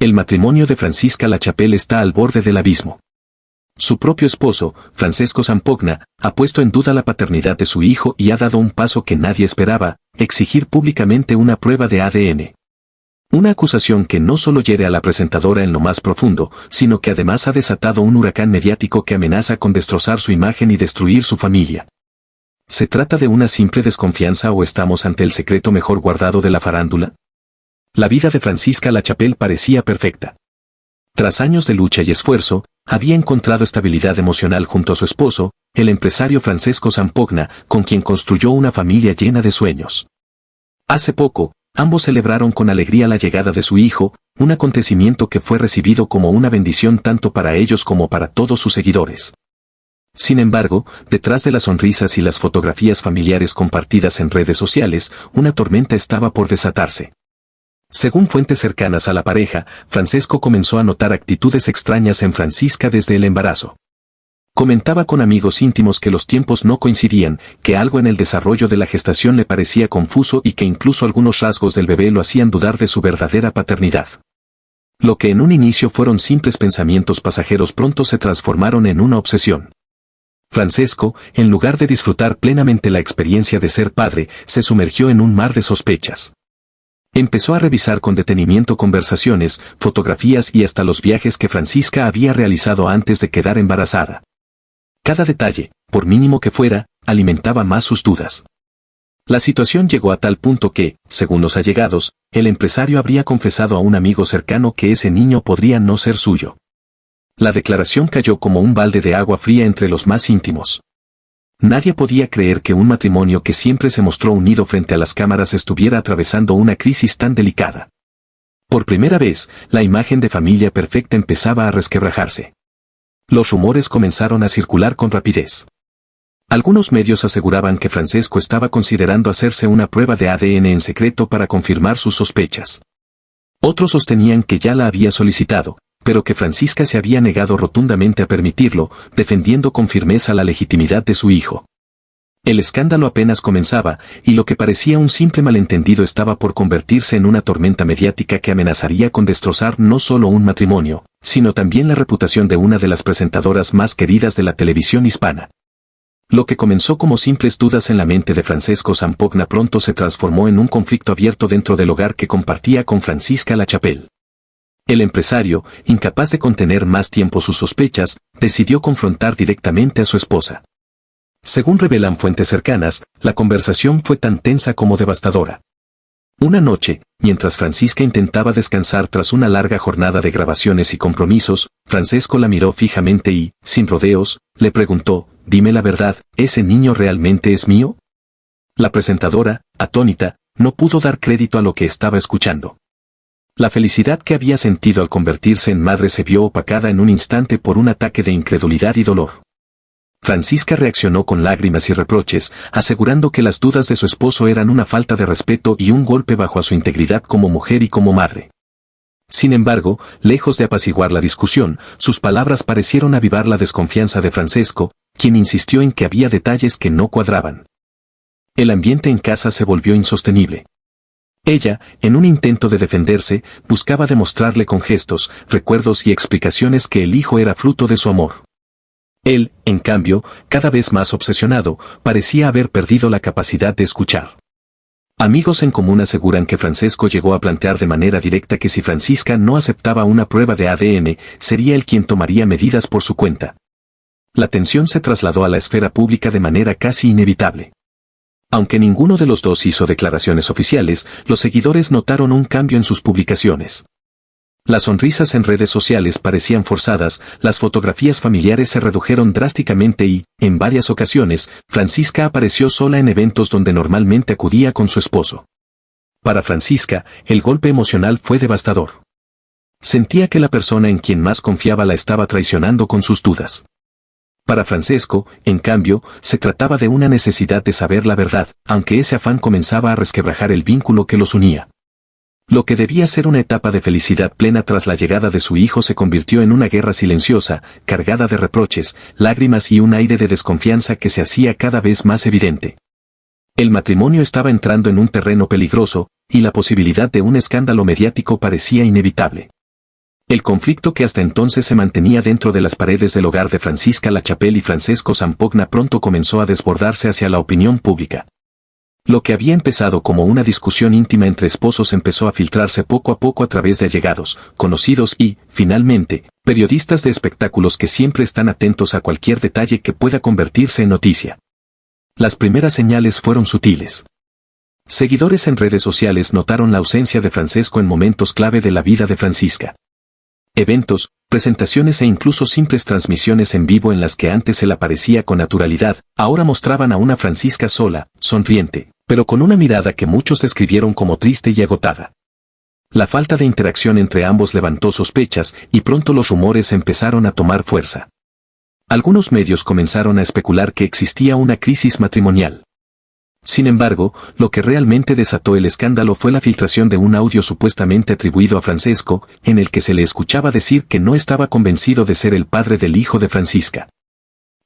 El matrimonio de Francisca Lachapelle está al borde del abismo. Su propio esposo, Francesco Zampogna, ha puesto en duda la paternidad de su hijo y ha dado un paso que nadie esperaba, exigir públicamente una prueba de ADN. Una acusación que no solo hiere a la presentadora en lo más profundo, sino que además ha desatado un huracán mediático que amenaza con destrozar su imagen y destruir su familia. ¿Se trata de una simple desconfianza o estamos ante el secreto mejor guardado de la farándula? La vida de Francisca Lachapelle parecía perfecta. Tras años de lucha y esfuerzo, había encontrado estabilidad emocional junto a su esposo, el empresario Francesco Zampogna, con quien construyó una familia llena de sueños. Hace poco, ambos celebraron con alegría la llegada de su hijo, un acontecimiento que fue recibido como una bendición tanto para ellos como para todos sus seguidores. Sin embargo, detrás de las sonrisas y las fotografías familiares compartidas en redes sociales, una tormenta estaba por desatarse. Según fuentes cercanas a la pareja, Francesco comenzó a notar actitudes extrañas en Francisca desde el embarazo. Comentaba con amigos íntimos que los tiempos no coincidían, que algo en el desarrollo de la gestación le parecía confuso y que incluso algunos rasgos del bebé lo hacían dudar de su verdadera paternidad. Lo que en un inicio fueron simples pensamientos pasajeros pronto se transformaron en una obsesión. Francesco, en lugar de disfrutar plenamente la experiencia de ser padre, se sumergió en un mar de sospechas. Empezó a revisar con detenimiento conversaciones, fotografías y hasta los viajes que Francisca había realizado antes de quedar embarazada. Cada detalle, por mínimo que fuera, alimentaba más sus dudas. La situación llegó a tal punto que, según los allegados, el empresario habría confesado a un amigo cercano que ese niño podría no ser suyo. La declaración cayó como un balde de agua fría entre los más íntimos. Nadie podía creer que un matrimonio que siempre se mostró unido frente a las cámaras estuviera atravesando una crisis tan delicada. Por primera vez, la imagen de familia perfecta empezaba a resquebrajarse. Los rumores comenzaron a circular con rapidez. Algunos medios aseguraban que Francesco estaba considerando hacerse una prueba de ADN en secreto para confirmar sus sospechas. Otros sostenían que ya la había solicitado, pero que Francisca se había negado rotundamente a permitirlo, defendiendo con firmeza la legitimidad de su hijo. El escándalo apenas comenzaba, y lo que parecía un simple malentendido estaba por convertirse en una tormenta mediática que amenazaría con destrozar no solo un matrimonio, sino también la reputación de una de las presentadoras más queridas de la televisión hispana. Lo que comenzó como simples dudas en la mente de Francesco Zampogna pronto se transformó en un conflicto abierto dentro del hogar que compartía con Francisca Lachapelle. El empresario, incapaz de contener más tiempo sus sospechas, decidió confrontar directamente a su esposa. Según revelan fuentes cercanas, la conversación fue tan tensa como devastadora. Una noche, mientras Francisca intentaba descansar tras una larga jornada de grabaciones y compromisos, Francesco la miró fijamente y, sin rodeos, le preguntó, «Dime la verdad, ¿ese niño realmente es mío?» La presentadora, atónita, no pudo dar crédito a lo que estaba escuchando. La felicidad que había sentido al convertirse en madre se vio opacada en un instante por un ataque de incredulidad y dolor. Francisca reaccionó con lágrimas y reproches, asegurando que las dudas de su esposo eran una falta de respeto y un golpe bajo a su integridad como mujer y como madre. Sin embargo, lejos de apaciguar la discusión, sus palabras parecieron avivar la desconfianza de Francesco, quien insistió en que había detalles que no cuadraban. El ambiente en casa se volvió insostenible. Ella, en un intento de defenderse, buscaba demostrarle con gestos, recuerdos y explicaciones que el hijo era fruto de su amor. Él, en cambio, cada vez más obsesionado, parecía haber perdido la capacidad de escuchar. Amigos en común aseguran que Francesco llegó a plantear de manera directa que si Francisca no aceptaba una prueba de ADN, sería él quien tomaría medidas por su cuenta. La tensión se trasladó a la esfera pública de manera casi inevitable. Aunque ninguno de los dos hizo declaraciones oficiales, los seguidores notaron un cambio en sus publicaciones. Las sonrisas en redes sociales parecían forzadas, las fotografías familiares se redujeron drásticamente y, en varias ocasiones, Francisca apareció sola en eventos donde normalmente acudía con su esposo. Para Francisca, el golpe emocional fue devastador. Sentía que la persona en quien más confiaba la estaba traicionando con sus dudas. Para Francesco, en cambio, se trataba de una necesidad de saber la verdad, aunque ese afán comenzaba a resquebrajar el vínculo que los unía. Lo que debía ser una etapa de felicidad plena tras la llegada de su hijo se convirtió en una guerra silenciosa, cargada de reproches, lágrimas y un aire de desconfianza que se hacía cada vez más evidente. El matrimonio estaba entrando en un terreno peligroso, y la posibilidad de un escándalo mediático parecía inevitable. El conflicto que hasta entonces se mantenía dentro de las paredes del hogar de Francisca Lachapelle y Francesco Zampogna pronto comenzó a desbordarse hacia la opinión pública. Lo que había empezado como una discusión íntima entre esposos empezó a filtrarse poco a poco a través de allegados, conocidos y, finalmente, periodistas de espectáculos que siempre están atentos a cualquier detalle que pueda convertirse en noticia. Las primeras señales fueron sutiles. Seguidores en redes sociales notaron la ausencia de Francesco en momentos clave de la vida de Francisca. Eventos, presentaciones e incluso simples transmisiones en vivo en las que antes él aparecía con naturalidad, ahora mostraban a una Francisca sola, sonriente, pero con una mirada que muchos describieron como triste y agotada. La falta de interacción entre ambos levantó sospechas y pronto los rumores empezaron a tomar fuerza. Algunos medios comenzaron a especular que existía una crisis matrimonial. Sin embargo, lo que realmente desató el escándalo fue la filtración de un audio supuestamente atribuido a Francesco, en el que se le escuchaba decir que no estaba convencido de ser el padre del hijo de Francisca.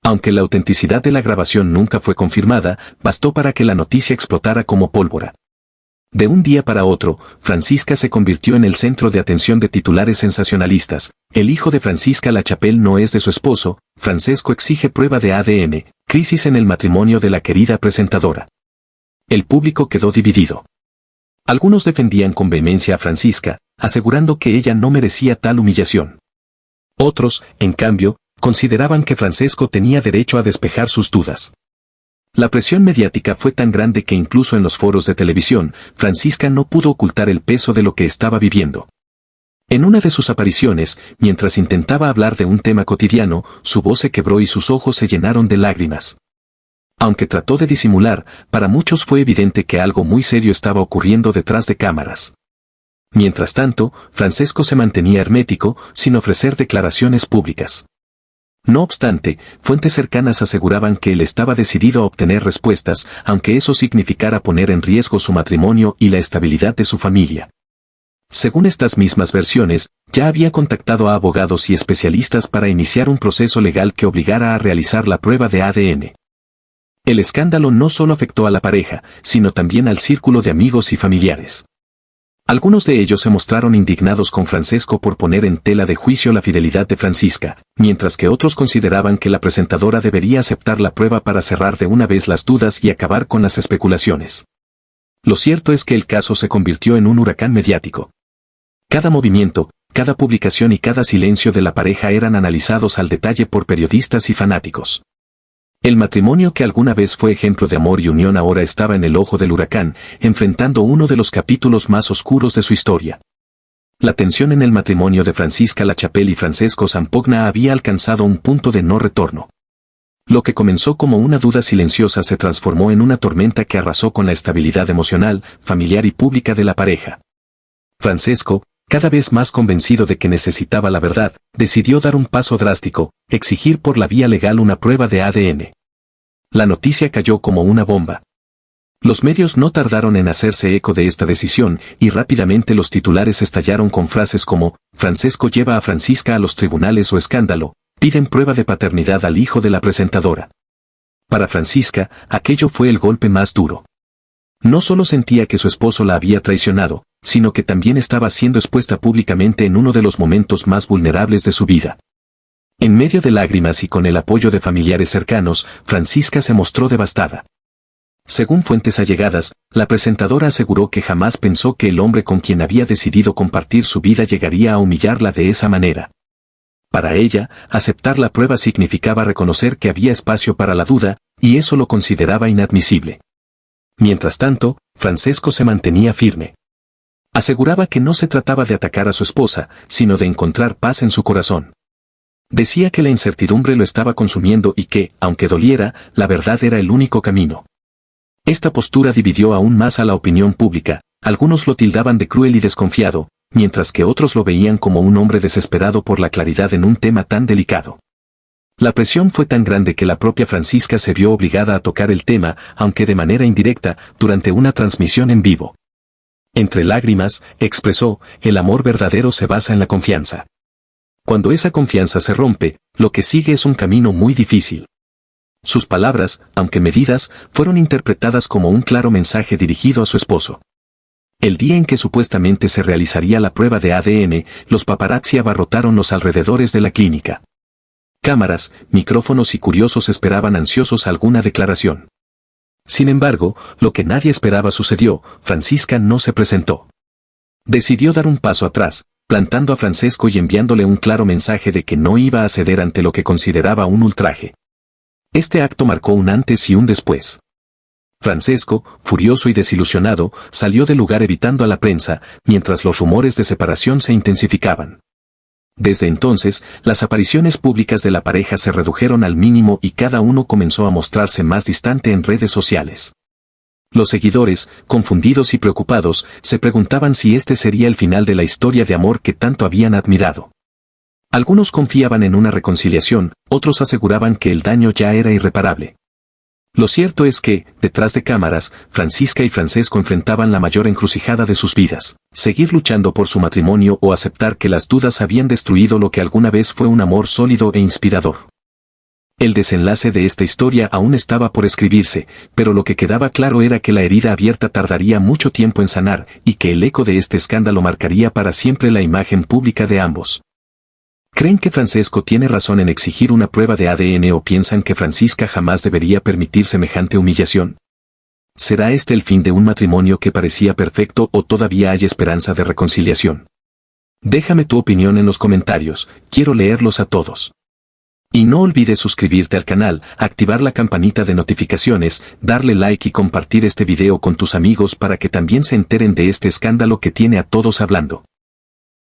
Aunque la autenticidad de la grabación nunca fue confirmada, bastó para que la noticia explotara como pólvora. De un día para otro, Francisca se convirtió en el centro de atención de titulares sensacionalistas. El hijo de Francisca Lachapelle no es de su esposo, Francesco exige prueba de ADN, crisis en el matrimonio de la querida presentadora. El público quedó dividido. Algunos defendían con vehemencia a Francisca, asegurando que ella no merecía tal humillación. Otros, en cambio, consideraban que Francesco tenía derecho a despejar sus dudas. La presión mediática fue tan grande que incluso en los foros de televisión, Francisca no pudo ocultar el peso de lo que estaba viviendo. En una de sus apariciones, mientras intentaba hablar de un tema cotidiano, su voz se quebró y sus ojos se llenaron de lágrimas. Aunque trató de disimular, para muchos fue evidente que algo muy serio estaba ocurriendo detrás de cámaras. Mientras tanto, Francesco se mantenía hermético, sin ofrecer declaraciones públicas. No obstante, fuentes cercanas aseguraban que él estaba decidido a obtener respuestas, aunque eso significara poner en riesgo su matrimonio y la estabilidad de su familia. Según estas mismas versiones, ya había contactado a abogados y especialistas para iniciar un proceso legal que obligara a realizar la prueba de ADN. El escándalo no solo afectó a la pareja, sino también al círculo de amigos y familiares. Algunos de ellos se mostraron indignados con Francesco por poner en tela de juicio la fidelidad de Francisca, mientras que otros consideraban que la presentadora debería aceptar la prueba para cerrar de una vez las dudas y acabar con las especulaciones. Lo cierto es que el caso se convirtió en un huracán mediático. Cada movimiento, cada publicación y cada silencio de la pareja eran analizados al detalle por periodistas y fanáticos. El matrimonio que alguna vez fue ejemplo de amor y unión ahora estaba en el ojo del huracán, enfrentando uno de los capítulos más oscuros de su historia. La tensión en el matrimonio de Francisca Lachapelle y Francesco Zampogna había alcanzado un punto de no retorno. Lo que comenzó como una duda silenciosa se transformó en una tormenta que arrasó con la estabilidad emocional, familiar y pública de la pareja. Francesco, cada vez más convencido de que necesitaba la verdad, decidió dar un paso drástico, exigir por la vía legal una prueba de ADN. La noticia cayó como una bomba. Los medios no tardaron en hacerse eco de esta decisión y rápidamente los titulares estallaron con frases como, Francesco lleva a Francisca a los tribunales o escándalo, piden prueba de paternidad al hijo de la presentadora. Para Francisca, aquello fue el golpe más duro. No solo sentía que su esposo la había traicionado, sino que también estaba siendo expuesta públicamente en uno de los momentos más vulnerables de su vida. En medio de lágrimas y con el apoyo de familiares cercanos, Francisca se mostró devastada. Según fuentes allegadas, la presentadora aseguró que jamás pensó que el hombre con quien había decidido compartir su vida llegaría a humillarla de esa manera. Para ella, aceptar la prueba significaba reconocer que había espacio para la duda, y eso lo consideraba inadmisible. Mientras tanto, Francesco se mantenía firme. Aseguraba que no se trataba de atacar a su esposa, sino de encontrar paz en su corazón. Decía que la incertidumbre lo estaba consumiendo y que, aunque doliera, la verdad era el único camino. Esta postura dividió aún más a la opinión pública, algunos lo tildaban de cruel y desconfiado, mientras que otros lo veían como un hombre desesperado por la claridad en un tema tan delicado. La presión fue tan grande que la propia Francisca se vio obligada a tocar el tema, aunque de manera indirecta, durante una transmisión en vivo. Entre lágrimas, expresó, el amor verdadero se basa en la confianza. Cuando esa confianza se rompe, lo que sigue es un camino muy difícil. Sus palabras, aunque medidas, fueron interpretadas como un claro mensaje dirigido a su esposo. El día en que supuestamente se realizaría la prueba de ADN, los paparazzi abarrotaron los alrededores de la clínica. Cámaras, micrófonos y curiosos esperaban ansiosos alguna declaración. Sin embargo, lo que nadie esperaba sucedió. Francisca no se presentó. Decidió dar un paso atrás, plantando a Francesco y enviándole un claro mensaje de que no iba a ceder ante lo que consideraba un ultraje. Este acto marcó un antes y un después. Francesco, furioso y desilusionado, salió del lugar evitando a la prensa, mientras los rumores de separación se intensificaban. Desde entonces, las apariciones públicas de la pareja se redujeron al mínimo y cada uno comenzó a mostrarse más distante en redes sociales. Los seguidores, confundidos y preocupados, se preguntaban si este sería el final de la historia de amor que tanto habían admirado. Algunos confiaban en una reconciliación, otros aseguraban que el daño ya era irreparable. Lo cierto es que, detrás de cámaras, Francisca y Francesco enfrentaban la mayor encrucijada de sus vidas: seguir luchando por su matrimonio o aceptar que las dudas habían destruido lo que alguna vez fue un amor sólido e inspirador. El desenlace de esta historia aún estaba por escribirse, pero lo que quedaba claro era que la herida abierta tardaría mucho tiempo en sanar y que el eco de este escándalo marcaría para siempre la imagen pública de ambos. ¿Creen que Francesco tiene razón en exigir una prueba de ADN o piensan que Francisca jamás debería permitir semejante humillación? ¿Será este el fin de un matrimonio que parecía perfecto o todavía hay esperanza de reconciliación? Déjame tu opinión en los comentarios, quiero leerlos a todos. Y no olvides suscribirte al canal, activar la campanita de notificaciones, darle like y compartir este video con tus amigos para que también se enteren de este escándalo que tiene a todos hablando.